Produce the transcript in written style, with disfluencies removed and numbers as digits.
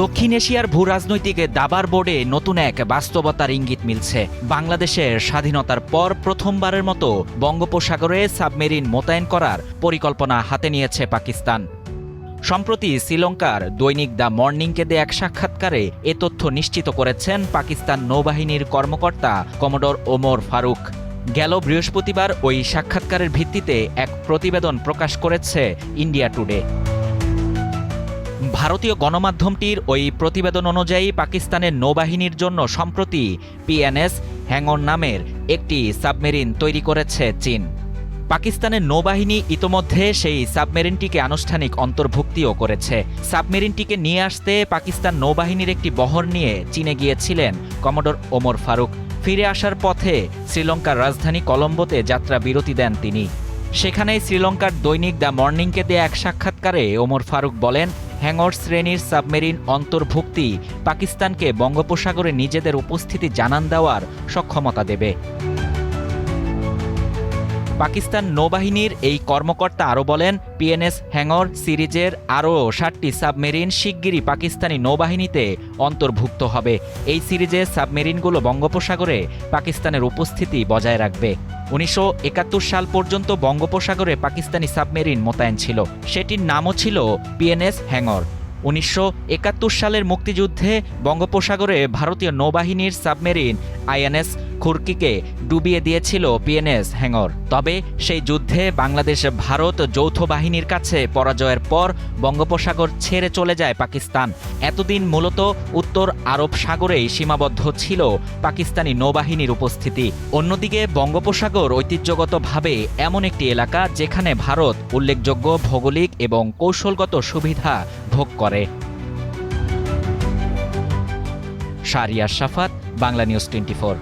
দক্ষিণ এশিয়ার ভূরাজনৈতিক দাবার বোর্ডে নতুন এক বাস্তবতার ইঙ্গিত মিলছে। বাংলাদেশের স্বাধীনতার পর প্রথমবারের মতো বঙ্গোপসাগরে সাবমেরিন মোতায়েন করার পরিকল্পনা হাতে নিয়েছে পাকিস্তান। সম্প্রতি শ্রীলঙ্কার দৈনিক দ্য মর্নিংকে দেয়া এক সাক্ষাৎকারে এ তথ্য নিশ্চিত করেছেন পাকিস্তান নৌবাহিনীর কর্মকর্তা কমোডর ওমর ফারুক। গেল বৃহস্পতিবার ওই সাক্ষাৎকারের ভিত্তিতে এক প্রতিবেদন প্রকাশ করেছে ইন্ডিয়া টুডে। ভারতীয় গণমাধ্যমটির ওই প্রতিবেদন অনুযায়ী পাকিস্তানের নৌবাহিনীর জন্য সম্প্রতি পিএনএস হ্যাঙ্গর নামের একটি সাবমেরিন তৈরি করেছে চীন। পাকিস্তানের নৌবাহিনী ইতোমধ্যে সেই সাবমেরিনটিকে আনুষ্ঠানিক অন্তর্ভুক্তিও করেছে। সাবমেরিনটিকে নিয়ে আসতে পাকিস্তান নৌবাহিনীর একটি বহর নিয়ে চীনে গিয়েছিলেন কমোডর ওমর ফারুক। ফিরে আসার পথে শ্রীলঙ্কার রাজধানী কলম্বোতে যাত্রা বিরতি দেন তিনি। সেখানেই শ্রীলঙ্কার দৈনিক দ্য মর্নিংকে দেয়া এক সাক্ষাৎকারে ওমর ফারুক বলেন, হ্যাঙ্গর শ্রেণীর সাবমেরিন অন্তর্ভুক্তি পাকিস্তানকে বঙ্গোপসাগরে নিজেদের উপস্থিতি জানান দেওয়ার সক্ষমতা দেবে। পাকিস্তান নৌবাহিনীর এই কর্মকর্তা আরও বলেন, পিএনএস হ্যাঙ্গর সিরিজের আরও ৭টি সাবমেরিন শিগগিরই পাকিস্তানি নৌবাহিনীতে অন্তর্ভুক্ত হবে। এই সিরিজের সাবমেরিনগুলো বঙ্গোপসাগরে পাকিস্তানের উপস্থিতি বজায় রাখবে। ১৯৭১ সাল পর্যন্ত বঙ্গোপসাগরে পাকিস্তানি সাবমেরিন মোতায়েন ছিল। সেটির নামও ছিল পিএনএস হ্যাঙ্গর। ১৯৭১ সালের মুক্তিযুদ্ধে বঙ্গোপসাগরে ভারতীয় নৌবাহিনীর সাবমেরিন আইএনএস খুরকিকে ডুবিয়ে দিয়েছিল পিএনএস হ্যাঙ্গর। তবে সেই যুদ্ধে বাংলাদেশ ভারত যৌথ বাহিনীর কাছে পরাজয়ের পর বঙ্গোপসাগর ছেড়ে চলে যায় পাকিস্তান। এতদিন মূলত উত্তর আরব সাগরেই সীমাবদ্ধ ছিল পাকিস্তানি নৌবাহিনীর উপস্থিতি। অন্যদিকে বঙ্গোপসাগর ঐতিহ্যগতভাবে এমন একটি এলাকা যেখানে ভারত উল্লেখযোগ্য ভৌগোলিক এবং কৌশলগত সুবিধা ভোগ করে। শাহরিয়ার শাফাত, বাংলা নিউজ 24।